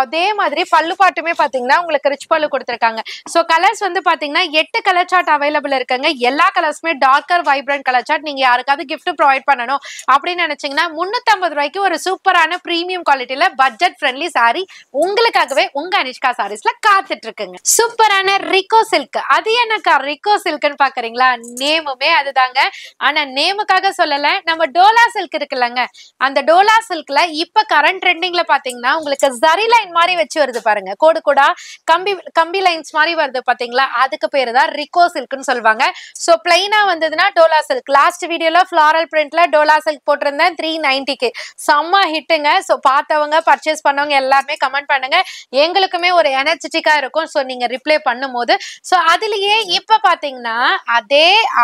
அதே மாதிரி பல்லு பாட்டுமே பாத்தீங்கன்னா உங்களுக்கு ரிச் பல்லு கொடுத்திருக்காங்க. சோ கலர்ஸ் வந்து பாத்தீங்கன்னா 8 கலர் சார்ட் அவைலபிள் இருக்குங்க. எல்லா கலர்ஸுமே டார்க்கர் வைப்ரண்ட் கலர் சார்ட். நீங்க யாருக்காவது கிஃப்ட் ப்ரொவைட் பண்ணணும் அப்படின்னு நினைச்சீங்கன்னா 350 ரூபாய்க்கு ஒரு சூப்பரான பிரீமியம் குவாலிட்டியில பட்ஜெட் ஃப்ரெண்ட்லி சாரி உங்களுக்காகவே உங்க அனிஷ்கா சாரீஸ்ல காத்துட்டு இருக்குங்க. சூப்பரான ரிகோ சில்க். அது என்னக்கா ரிகோ சில்க்னு பாக்குறீங்களா? நேமுமே அதுதாங்க. ஆனா நேமுக்காக சொல்லல, நம்ம டோலா சில்க் இருக்குல்லங்க, அந்த டோலா சில்க்ல இப்ப கரண்ட் ட்ரெண்டிங்ல பாத்தீங்கன்னா உங்களுக்கு ஜரி லைன் மாதிரி வச்சு வருது பாருங்க, கோடு கோடா கம்பி லைன்ஸ் மாதிரி வருது பாத்தீங்களா, அதுக்கு பேரு தான் ரிகோ சில்க்னு சொல்லுவாங்க. சோ பிளைனா வந்ததுன்னா டோலா சில்க். லாஸ்ட் வீடியோல ஃபிளாரல் பிரிண்ட்ல டோலா சில்க் போட்டிருந்தேன் 390க்கு. செம்ம ஹிட்டுங்க. சோ பார்த்தவங்க பர்ச்சேஸ் பண்ணவங்க எல்லாருமே கமெண்ட் பண்ணுங்க, எங்களுக்குமே ஒரு எனர்ஜெட்டிக்கா இருக்கும். சோ நீங்க ரிப்ளை பண்ணும் போது சோ அதுலயே இப்ப பாத்தீங்கன்னா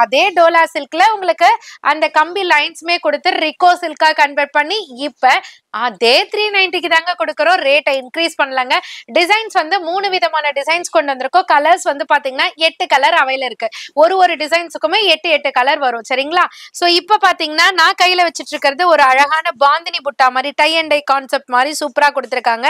அதே டோலா சில்க்ல உங்களுக்கு அந்த கம்பி லைன்ஸ்மே கொடுத்து ரிகோ சில்கா கன்வெர்ட் பண்ணி இப்ப அதே 390க்கு தாங்க கொடுக்கறோம். ரேட்டை இன்க்ரீஸ் பண்ணலங்க. டிசைன்ஸ் வந்து 3 விதமான டிசைன்ஸ் கொண்டு வந்திருக்கோம். கலர்ஸ் வந்து பாத்தீங்கன்னா 8 கலர் அவைல இருக்கு. ஒரு டிசைன்ஸுக்குமே 8 கலர் வரும். சரிங்களா? சோ இப்ப பாத்தீங்கன்னா நான் கையில வச்சிட்டு இருக்கிறது ஒரு அழகான பாந்தினி புட்டா மாதிரி டை அண்ட் டை கான்செப்ட் மாதிரி சூப்பரா கொடுத்திருக்காங்க.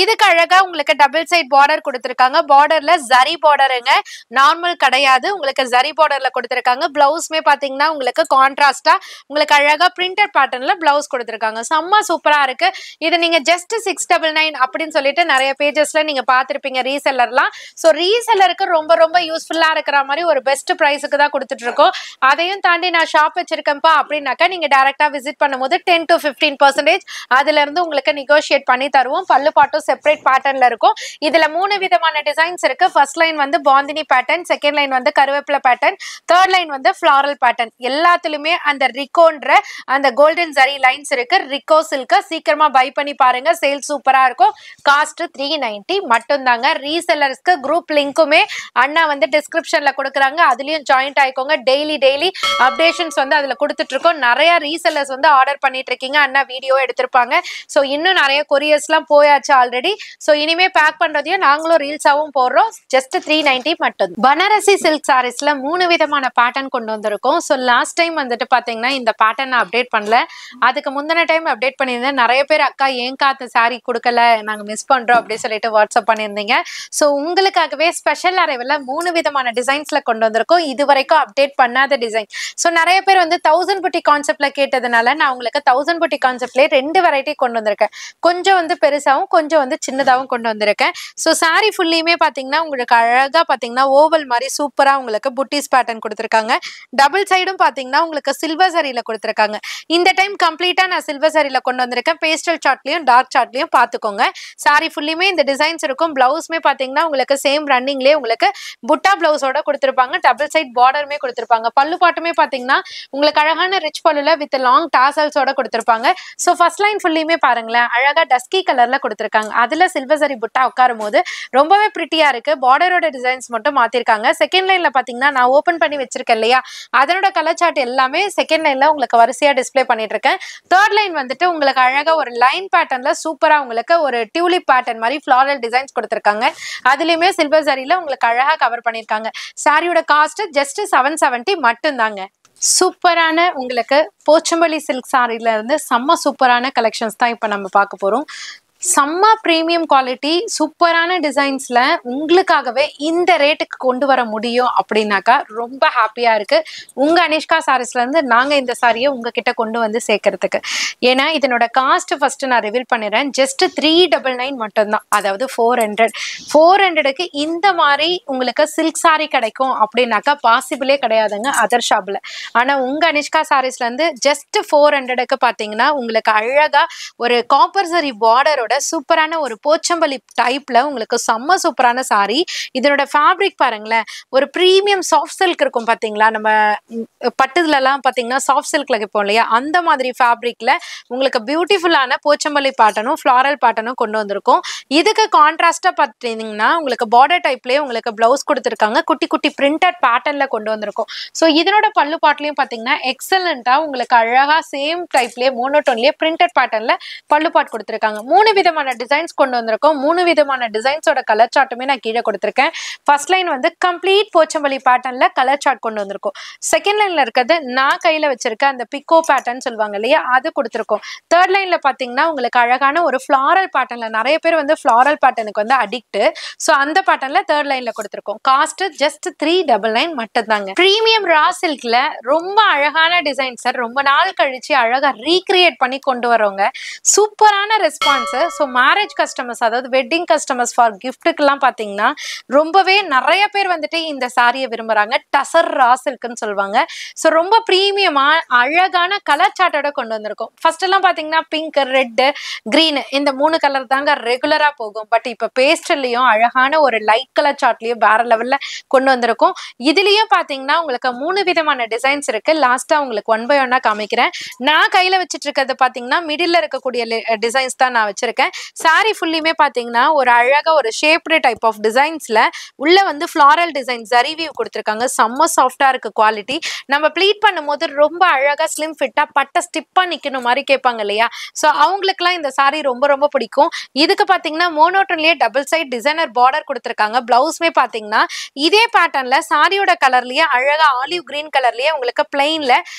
இதுக்கு அழகா உங்களுக்கு டபுள் சைட் பார்டர் கொடுத்திருக்காங்க. பார்டர்ல ஜரி பார்டருங்க, நார்மல் கிடையாது. உங்களுக்கு ஜரி பார்டர்ல கொடுத்திருக்காங்க. பிளவுஸ்மே பாத்தீங்கன்னா உங்களுக்கு கான்ட்ராஸ்டா உங்களுக்கு அழகா பிரிண்டட் பேட்டர்ன்ல பிளவுஸ் கொடுத்திருக்காங்க. செம்ம சூப்பரா இருக்கு. இது நீங்க ஜஸ்ட் 699 அப்படின்னு சொல்லிட்டு நிறைய பேஜஸ்ல நீங்க பாத்திருப்பீங்க ரீசெல்லர்லாம். சோ ரீசெல்லருக்கு ரொம்ப ரொம்ப யூஸ்ஃபுல்லா இருக்கிற மாதிரி ஒரு பெஸ்ட் பிரைஸுக்கு தான் கொடுத்துட்டு இருக்கோம். அதையும் தாண்டி நான் ஷாப் வச்சிருக்கேன்ப்பா அப்படின்னாக்கா நீங்க டைரக்டா விசிட் பண்ணும்போது 10 to 15% அதுல இருந்து உங்களுக்கு நெகோஷியேட் பண்ணி தருவோம். பல்லு பாட்டும் செப்பரேட் பேட்டர்ன்ல இருக்கும். இதுல 3 விதமான டிசைன்ஸ் இருக்கு. ஃபர்ஸ்ட் லைன் வந்து பாந்தினி பேட்டர்ன், செகண்ட் லைன் வந்து கருவேப்பிலை பேட்டர்ன், தேர்ட் லைன் வந்து ஃபிளாரல் பேட்டர்ன். எல்லாத்துலயுமே அந்த ரிகோன்ற அந்த கோல்டன் ஜரி லைன்ஸ் இருக்கு. ரிகோ சில்க் சீக்கிரமா பை பண்ணி பாருங்க, சேல் சூப்பரா இருக்கும். காஸ்ட் 390 மட்டும் தாங்க. ரீசெல்லர்ஸ்க்கு குரூப் லிங்க்குமே அண்ணா வந்து டிஸ்கிரிப்ஷன்ல கொடுக்குறாங்க, அதுலயும் ஜாயின்ட் ஆயிக்கோங்க. டெய்லி அப்டேஷன்ஸ் வந்து அதுல கொடுத்துட்டு இருக்கோம். நிறைய ரீசெல்லர்ஸ் வந்து ஆர்டர் பண்ணிட்டு இருக்கீங்க, அண்ணா வீடியோ எடுத்திருப்பாங்க. சோ இன்னும் நிறைய கொரியர்ஸ் எல்லாம் போயாச்சு ஆல்ரெடி. சோ இனிமே பேக் பண்றதையும் நாங்களும் ரீல்ஸாவும் போடுறோம். ஜஸ்ட் 390 மட்டும். பனாரசி சில்க் சாரீஸ்ல 3 விதமான பேட்டர்ன் கொண்டு வந்திருக்கோம். சோ லாஸ்ட் டைம் வந்துட்டு பாத்தீங்கன்னா இந்த பேட்டர்ன் நான் அப்டேட் பண்ணல, அதுக்கு முந்தின டைம் அப்டேட் பண்ணியிருந்தேன். நிறைய பேர் அக்கா ஏன் காத்து சாரி கொடுக்கல, நாங்க மிஸ் பண்றோம் அப்படி சொல்லிட்டு வாட்ஸ்அப் பண்ணியிருந்தீங்க. சோ உங்களுக்காகவே ஸ்பெஷல் அரைவல்ல 3 விதமான டிசைன்ஸ்ல கொண்டு வந்திருக்கோம். இது வரைக்கும் அப்டேட் பண்ணாத டிசைன். சோ நிறைய பேர் வந்து 1000 புட்டி கான்செப்ட்ல கேட்டதுனால நான் உங்களுக்கு 1000 புட்டி கான்செப்ட்லயே 2 வெரைட்டி கொண்டு வந்திருக்கேன். கொஞ்சம் வந்து பெருசாவும் கொஞ்சம் வந்து சின்னதாவும் கொண்டு வந்திருக்கேன். சோ சாரி ஃபுல்லியுமே பாத்தீங்கன்னா உங்களுக்கு அழகா பாத்தீங்கன்னா ஓவல் மாதிரி சூப்பரா உங்களுக்கு புட்டிஸ் பேட்டர்ன் கொடுத்திருக்காங்க. டபுள் சைடும் பாத்தீங்கன்னா உங்களுக்கு சில்வர் சரியில கொடுத்திருக்காங்க. இந்த டைம் கம்ப்ளீட்டா நான் சில்வர் சரியில கொண்டு வந்திருக்கேன். பேஸ்டல் சார்ட்லயும் டார்க் சார்ட்லயும் பாத்துக்கோங்க. சாரி ஃபுல்லியுமே இந்த டிசைன்ஸ் இருக்கும். பிளவுஸ்மே பாத்தீங்கன்னா உங்களுக்கு சேம் ரன்னிங்லயே உங்களுக்கு புட்டா பிளவுஸோட கொடுத்திருப்பாங்க. டபுள் சைட் பார்டருமே கொடுத்திருப்பாங்க. பல்லு பாட்டுமே பாத்தீங்கன்னா உங்களுக்கு அழகான ரிச் பல்லுல வித் லாங் டாசல்ஸோட கொடுத்திருப்பாங்க. சோ ஃபர்ஸ்ட் லைன் ஃபுல்லியுமே பாருங்களேன், அழகா டஸ்கி கலர்ல கொடுத்திருக்காங்க. அதுல சில்வர் சரி புட்டா உட்காரும் போது ரொம்பவே பிரிட்டியா இருக்கு. பார்டரோட டிசைன்ஸ் மட்டும் மாத்திருக்காங்க. செகண்ட் லைன்ல பாத்தீங்கன்னா நான் ஓபன் பண்ணி வச்சிருக்கேன் இல்லையா, அதனோட கலர் சார்ட் எல்லாமே செகண்ட் லைன்ல உங்களுக்கு வரிசையா டிஸ்ப்ளே பண்ணிட்டு இருக்கேன். தேர்ட் லைன் வந்துட்டு உங்களுக்கு அழகா ஒரு லைன் பேட்டர்ன்ல சூப்பரா உங்களுக்கு ஒரு டியூலிப் பேட்டர்ன் மாதிரி ஃபிளாரல் டிசைன்ஸ் கொடுத்திருக்காங்க. அதுலயுமே சில்வர் சரியில உங்களுக்கு அழகா கவர் பண்ணிருக்காங்க. சாரியோட காஸ்ட் ஜஸ்ட் 770 மட்டும் தாங்க. சூப்பரான உங்களுக்கு போச்சம்பள்ளி சில்க் சாரில இருந்து செம்ம சூப்பரான கலெக்ஷன்ஸ் தான் இப்போ நம்ம பார்க்க போறோம். செம்ம பிரீமியம் குவாலிட்டி சூப்பரான டிசைன்ஸ்ல உங்களுக்காகவே இந்த ரேட்டுக்கு கொண்டு வர முடியும் அப்படின்னாக்கா ரொம்ப ஹாப்பியா இருக்கு. உங்க அனிஷ்கா சாரீஸ்ல இருந்து நாங்க இந்த சாரியை உங்ககிட்ட கொண்டு வந்து சேர்க்கறதுக்கு. ஏன்னா இதனோட காஸ்ட் ஃபர்ஸ்ட் நான் ரிவீல் பண்ணிடுறேன். ஜஸ்ட் 399 மட்டும்தான், அதாவது 400க்கு இந்த மாதிரி உங்களுக்கு சில்க் சாரி கிடைக்கும் அப்படின்னாக்கா பாசிபிளே கிடையாதுங்க அதர் ஷாப்ல. ஆனா உங்க அனிஷ்கா சாரீஸ்ல இருந்து ஜஸ்ட் 400க்கு பாத்தீங்கன்னா உங்களுக்கு அழகா ஒரு காப்பர் சரி பார்டரோட சூப்பரான ஒரு போச்சம்பள்ளி டைப்ல உங்களுக்கு செம்ம சூப்பரான சாரி. இதனோட ஃபேப்ரிக் பாருங்களேன், ஒரு பிரீமியம் சாஃப்ட் சில்க் இருக்கும் பாத்தீங்களா, நம்ம பட்டுல எல்லாம் பாத்தீங்கன்னா சாஃப்ட் சில்க்ல வைப்போம் இல்லையா, அந்த மாதிரி ஃபேப்ரிக்ல உங்களுக்கு பியூட்டிஃபுல்லான போச்சம்பள்ளி பேட்டர்னும் ஃபிளாரல் பேட்டர்னும் கொண்டு வந்திருக்கும். இதுக்கு கான்ட்ராஸ்டா பாத்தீங்கன்னா உங்களுக்கு பார்டர் டைப்லயே உங்களுக்கு பிளவுஸ் கொடுத்துருக்காங்க, குட்டி குட்டி பிரிண்டட் பேட்டர்ன்ல கொண்டு வந்திருக்கும். ஸோ இதனோட பல்லு பாட்லயும் பாத்தீங்கன்னா எக்ஸலண்டா உங்களுக்கு அழகா சேம் டைப்லயே மோனோட்டோன்லயே பிரிண்டட் பேட்டர்ன்ல பல்லு பாட் கொடுத்துருக்காங்க. 3 விதமான டிசைன்ஸ் கொண்டு வந்திருக்கோம். 3 விதமான டிசைன்ஸோட கலர் சார்ட்டுமே நான் கீழே கொடுத்துருக்கேன். ஃபர்ஸ்ட் லைன் வந்து கம்ப்ளீட் போச்சம்பள்ளி பேட்டர்ன்ல கலர் சார்ட் கொண்டு வந்திருக்கோம். செகண்ட் லைன்ல இருக்கிறது நான் கையில வச்சிருக்க அந்த பிக்கோ பேட்டர்ன் சொல்லுவாங்க இல்லையா, அது கொடுத்துருக்கோம். தேர்ட் லைன்ல பாத்தீங்கன்னா உங்களுக்கு அழகான ஒரு ஃபிளாரல் பேட்டர்ன்ல, நிறைய பேர் வந்து ஃபிளாரல் பேட்டர்னுக்கு வந்து அடிக்ட். ஸோ அந்த பேட்டர்ன்ல தேர்ட் லைன்ல கொடுத்துருக்கோம். காஸ்ட் ஜஸ்ட் 399 மட்டும் தாங்க. பிரீமியம் ரா சில்க்ல ரொம்ப அழகான டிசைன் சார், ரொம்ப நாள் கழிச்சு அழகா ரீக்ரியேட் பண்ணி கொண்டு வரவங்க. சூப்பரான ரெஸ்பான்ஸ். ஸோ மேரேஜ் கஸ்டமர்ஸ், அதாவது வெட்டிங் கஸ்டமர்ஸ் ஃபார் கிஃப்ட்டுக்கெல்லாம் பார்த்தீங்கன்னா ரொம்பவே நிறைய பேர் வந்துட்டு இந்த சாரியை விரும்புறாங்க. டசர் ரா சில்க்னு சொல்லுவாங்க. ஸோ ரொம்ப ப்ரீமியமா அழகான கலர் சார்ட்டோட கொண்டு வந்திருக்கும். ஃபர்ஸ்ட் எல்லாம் பார்த்தீங்கன்னா பிங்க், ரெட், கிரீன் இந்த 3 கலர் தாங்க ரெகுலரா போகும். பட் இப்போ பேஸ்டல்லையும் அழகான ஒரு லைட் கலர் சார்ட்லயும் வேற லெவல்ல கொண்டு வந்திருக்கும். இதுலயும் பார்த்தீங்கன்னா உங்களுக்கு 3 விதமான டிசைன்ஸ் இருக்கு. லாஸ்டா உங்களுக்கு 1 by 1 காமிக்கிறேன். நான் கையில வச்சிட்டு இருக்கிறது பார்த்தீங்கன்னா மிடில் இருக்கக்கூடிய டிசைன்ஸ் தான் நான் வச்சிருக்கேன். சாரி ஃபுல்லியுமே பாத்தீங்கன்னா ஒரு அழகா ஒரு ஷேப்டு டைப் ஆஃப் டிசைன்ஸ்ல உள்ள வந்து ஃபிளாரல் டிசைன் ஜரி வீவ் கொடுத்துருக்காங்க. செம்ம சாஃப்டா இருக்கு குவாலிட்டி. நம்ம ப்ளீட் பண்ணும்போது ரொம்ப அழகா ஸ்லிம் ஃபிட்டா பட்டை ஸ்டிப்பா நிக்கணும் மாதிரி கேட்பாங்க இல்லையா, ஸோ அவங்களுக்குலாம் இந்த சாரி ரொம்ப ரொம்ப பிடிக்கும். இதுக்கு பாத்தீங்கன்னா மோனோட்டன்லயே டபுள் சைட் டிசைனர் பார்டர் கொடுத்துருக்காங்க. பிளவுஸ்மே பாத்தீங்கன்னா இதே பேட்டர்ன்ல சாரியோட கலர்லயே அழகா ஆலிவ் கிரீன் கலர்லயே உங்களுக்கு பிளைன்ல,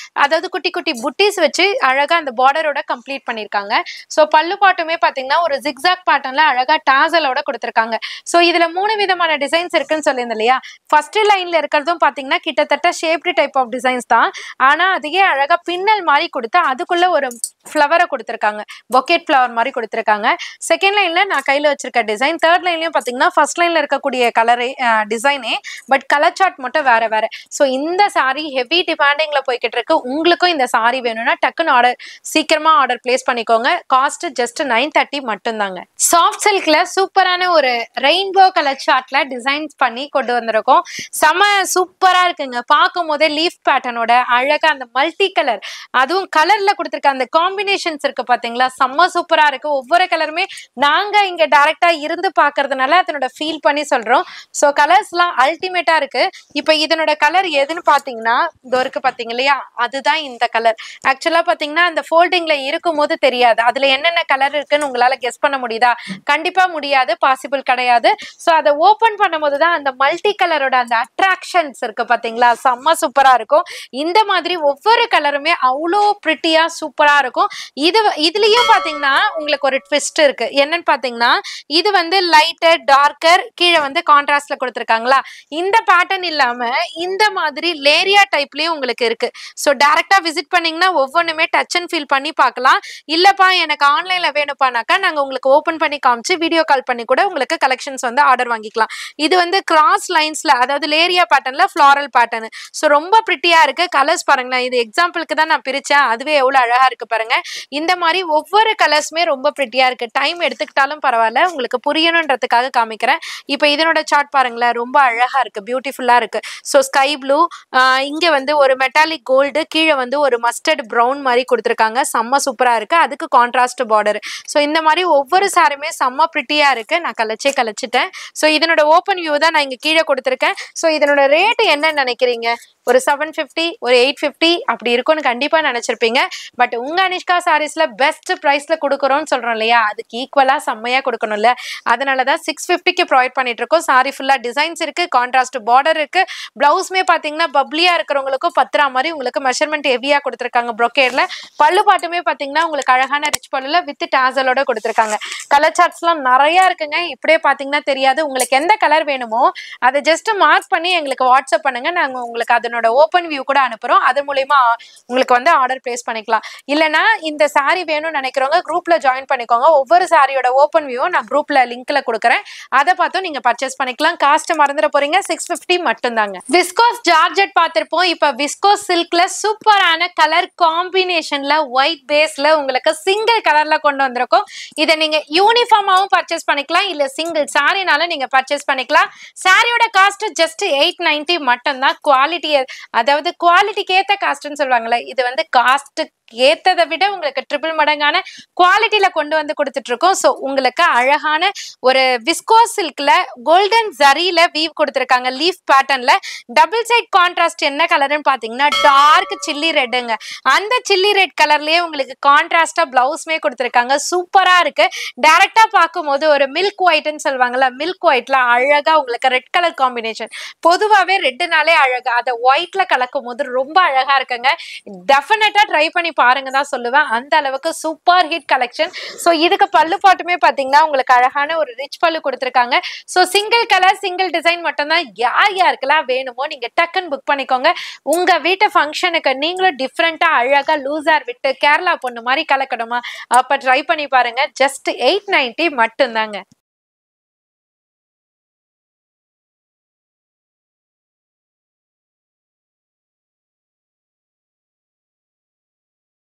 அதாவது குட்டி குட்டி புட்டிஸ் வச்சு அழகா அந்த பார்டரோட கம்ப்ளீட் பண்ணிருக்காங்க. ஸோ பல்லு பாட்டுமே பாத்தீங்கன்னா ஒரு ஜிக்ஸாக் பேட்டர்ன்ல அழகா டாசலோட கொடுத்துருக்காங்க. ஸோ இதுல 3 விதமான டிசைன்ஸ் இருக்குன்னு சொல்லியிருந்தேன் இல்லையா. ஃபர்ஸ்ட் லைன்ல இருக்கிறதும் பாத்தீங்கன்னா கிட்டத்தட்ட ஷேப்டு டைப் ஆஃப் டிசைன்ஸ் தான். ஆனா அதையே அழகா பின்னல் மாதிரி கொடுத்து அதுக்குள்ள ஒரு ஃப்ளவரை கொடுத்துருக்காங்க, பொக்கெட் ஃப்ளவர் மாதிரி கொடுத்துருக்காங்க. செகண்ட் லைன்ல நான் கையில வச்சிருக்க டிசைன். தேர்ட் லைன்லயும் பாத்தீங்கன்னா ஃபர்ஸ்ட் லைன்ல இருக்கக்கூடிய கலரே டிசைனே, பட் கலர் சார்ட் மட்டும் வேற வேற. ஸோ இந்த சாரி ஹெவி டிமாண்டிங்ல போய்கிட்டு இருக்கு. உங்களுக்கும் இந்த சாரி வேணும்னா டக்குன்னு சீக்கிரமா ஆர்டர் பிளேஸ் பண்ணிக்கோங்க. காஸ்ட் ஜஸ்ட் 930 மட்டும் தாங்க. சாஃப்ட் சில்க்ல சூப்பரான ஒரு ரெயின்போ கலர் சார்ட்ல டிசைன்ஸ் பண்ணி கொண்டு வந்திருக்கோம். செம சூப்பரா இருக்குங்க. பார்க்கும் போதே லீஃப் பேட்டர்னோட அழகா அந்த மல்டி கலர், அதுவும் கலர்ல கொடுத்துருக்க அந்த காம்பினேஷன்ஸ் இருக்கு பாத்தீங்களா, செம்ம சூப்பரா இருக்கு. ஒவ்வொரு கலருமே நாங்க இங்க டைரக்டா இருந்து பாக்குறதுனால அதனோட ஃபீல் பண்ணி சொல்றோம். ஸோ கலர்ஸ் எல்லாம் அல்டிமேட்டா இருக்கு. இப்ப இதனோட கலர் எதுன்னு பாத்தீங்கன்னா இதோ இருக்கு பாத்தீங்க இல்லையா, அதுதான் இந்த கலர். ஆக்சுவலா பாத்தீங்கன்னா அந்த ஃபோல்டிங்ல இருக்கும் போது தெரியாது அதுல என்னென்ன கலர் இருக்குன்னு உங்களால கெஸ் பண்ண முடியுதா? கண்டிப்பா முடியாது, பாசிபிள் கிடையாது. ஸோ அதை ஓபன் பண்ணும் போதுதான் அந்த மல்டி கலரோட அந்த அட்ராக்ஷன்ஸ் இருக்கு பாத்தீங்களா, செம்ம சூப்பரா இருக்கும். இந்த மாதிரி ஒவ்வொரு கலருமே அவ்வளோ பிரிட்டியா சூப்பரா இருக்கும். இதுலயும் பாத்தீங்கன்னா உங்களுக்கு ஒரு ட்விஸ்ட் இருக்கு. என்னன்னு பாத்தீங்கன்னா இது வந்து லைட்டர் டார்க்கர், கீழே வந்து கான்ட்ராஸ்ட்ல கொடுத்துருக்காங்களா. இந்த பேட்டர்ன் இல்லாம இந்த மாதிரி லேரியா டைப்லயும் உங்களுக்கு இருக்கு. ஸோ டைரக்டா விசிட் பண்ணீங்கன்னா ஒவ்வொன்றுமே டச் அண்ட் ஃபீல் பண்ணி பார்க்கலாம். இல்லப்பா எனக்கு ஆன்லைன்ல வேணும்ப்பானாக்கா நாங்க உங்களுக்கு ஓபன் பண்ணி காமிச்சு வீடியோ கால் பண்ணி கூட உங்களுக்கு கலெக்ஷன்ஸ் வந்து ஆர்டர் வாங்கிக்கலாம். இது வந்து கிராஸ் லைன்ஸ்ல, அதாவது லேரியா பேட்டர்ன்ல ஃபிளாரல் பேட்டர்ன். ஸோ ரொம்ப பிரிட்டியா இருக்கு. கலர்ஸ் பாருங்களேன், இது எக்ஸாம்பிளுக்கு தான் நான் பிரிச்சேன், அதுவே எவ்வளவு அழகா இருக்கு பாருங்க. இந்த மாதிரி ஒவ்வொரு கலர்ஸுமே ரொம்ப பிரிட்டியா இருக்கு. டைம் எடுத்துக்கிட்டாலும் பரவாயில்ல, உங்களுக்கு புரியணுன்றதுக்காக காமிக்கிறேன். இப்போ இதனோட சார்ட் பாருங்களேன், ரொம்ப அழகா இருக்கு, பியூட்டிஃபுல்லா இருக்கு. ஸோ ஸ்கை ப்ளூ, இங்க வந்து ஒரு மெட்டாலிக் கோல்டு, கீழே வந்து ஒரு மஸ்டர்ட் ப்ரௌன் மாதிரி கொடுத்துருக்காங்க. செம்ம சூப்பரா இருக்கு. அதுக்கு கான்ட்ராஸ்ட் பார்டர். ஸோ இந்த மாதிரி ஒவ்வொரு சாருமே செம்ம பிரிட்டியா இருக்கு. நான் கலைச்சிட்டேன். ஸோ இதனோட ஓப்பன் வியூ தான் நான் இங்க கீழே கொடுத்துருக்கேன். ஸோ இதனோட ரேட் என்னன்னு நினைக்கிறீங்க? ஒரு 750, ஒரு 850 அப்படி இருக்கும்னு கண்டிப்பா நினைச்சிருப்பீங்க. பட் உங்க அனிஷ்கா சாரீஸ்ல பெஸ்ட் பிரைஸ்ல கொடுக்குறோம்னு சொல்றோம் இல்லையா, அதுக்கு ஈக்குவலா செம்மையா கொடுக்கணும்ல. அதனாலதான் 650க்கு ப்ரொவைட் பண்ணிட்டு இருக்கோம். சாரி ஃபுல்லா டிசைன்ஸ் இருக்கு, கான்ட்ராஸ்ட் பார்டர் இருக்கு. பிளவுஸ்மே பாத்தீங்கன்னா பப்ளியா இருக்கிறவங்களுக்கும் பத்திரா மாதிரி உங்களுக்கு மெஷர்மெண்ட் ஹெவியா கொடுத்துருக்காங்க ப்ரொக்கேட்ல. பல்லு பாட்டுமே பாத்தீங்கன்னா உங்களுக்கு அழகான ரிச் பல்லுல வித் டாசலோட கொடுத்துருக்காங்க. கலர் சார்ட்ஸ் எல்லாம் நிறைய இருக்குங்க. இப்படியே பாத்தீங்கன்னா தெரியாது. உங்களுக்கு எந்த கலர் வேணுமோ அதை ஜஸ்ட் மார்க் பண்ணி எங்களுக்கு வாட்ஸ்அப் பண்ணுங்க. நாங்க உங்களுக்கு அதனோட ஓப்பன் வியூ கூட அனுப்புறோம். அது மூலமா உங்களுக்கு வந்து ஆர்டர் பிளேஸ் பண்ணிக்கலாம். இல்லனா இந்த சாரி வேணும்னு நினைக்கிறவங்க குரூப்ல ஜாயின் பண்ணிக்கோங்க. ஒவ்வொரு சாரியோட ஓப்பன் வியூ நான் குரூப்ல லிங்க்ல கொடுக்குறேன். அதை பார்த்து நீங்க பர்ச்சேஸ் பண்ணிக்கலாம். காஸ்ட் மறந்துட போறீங்க, 650 மட்டும் தாங்க. விஸ்கோஸ் ஜார்ஜெட் பார்த்திருப்போம். இப்ப விஸ்கோஸ் சில்க்ல சூப்பரான கலர் காம்பினேஷன்ல ஒயிட் பேஸ்ல உங்களுக்கு சிங்கிள் கலர்ல கொண்டு வந்திருக்கோம். இதை நீங்க யூனிஃபார்மாவும் பர்ச்சேஸ் பண்ணிக்கலாம், இல்ல சிங்கிள் சாரினால நீங்க பர்ச்சேஸ் பண்ணிக்கலாம். சாரியோட காஸ்ட் ஜஸ்ட் 890 மட்டும் தான். குவாலிட்டி, அதாவது குவாலிட்டிக்கு ஏத்த காஸ்ட்னு சொல்லுவாங்கல்ல, இது வந்து காஸ்ட் ஏத்ததை விட உங்களுக்கு ட்ரிபிள் மடங்கான குவாலிட்டியில கொண்டு வந்து கொடுத்துட்டு இருக்கோம். ஸோ உங்களுக்கு அழகான ஒரு விஸ்கோஸ் சில்க்ல கோல்டன் ஜரியில வீவ் கொடுத்துருக்காங்க. லீஃப் பேட்டர்ன்ல டபுள் சைட் கான்ட்ராஸ்ட் என்ன கலர்னு பாத்தீங்கன்னா டார்க் சில்லி ரெட்டுங்க. அந்த சில்லி ரெட் கலர்லயே உங்களுக்கு கான்ட்ராஸ்டா பிளவுஸ்மே கொடுத்துருக்காங்க. சூப்பரா இருக்கு. டைரக்டா பார்க்கும்போது ஒரு மில்க் ஒயிட்னு சொல்லுவாங்கல்ல, மில்க் ஒயிட்ல அழகா உங்களுக்கு ரெட் கலர் காம்பினேஷன். பொதுவாகவே ரெட்டுனாலே அழகா, அதை ஒயிட்ல கலக்கும் போது ரொம்ப அழகா இருக்குங்க. டெஃபினட்டா ட்ரை பண்ணி பாருங்க தான் சொல்லுவேன். அந்த அளவுக்கு சூப்பர் ஹிட் கலெக்ஷன். சோ இதுக்கு பல்லு பாட்டுமே பாத்தீங்கன்னா உங்களுக்கு அழகான ஒரு ரிச் பல்லு கொடுத்துருக்காங்க. So single colour single design மட்டும் தான். யார் யாருக்கெல்லாம் வேணுமோ நீங்க டக்குன்னு புக் பண்ணிக்கோங்க. உங்க வீட்டு ஃபங்க்ஷனுக்கு நீங்களும் டிஃப்ரெண்டா அழகா லூசர் விட்டு கேரளா பொண்ணு மாதிரி கலக்கணுமா, அப்ப ட்ரை பண்ணி பாருங்க. ஜஸ்ட் 890 மட்டும் தாங்க.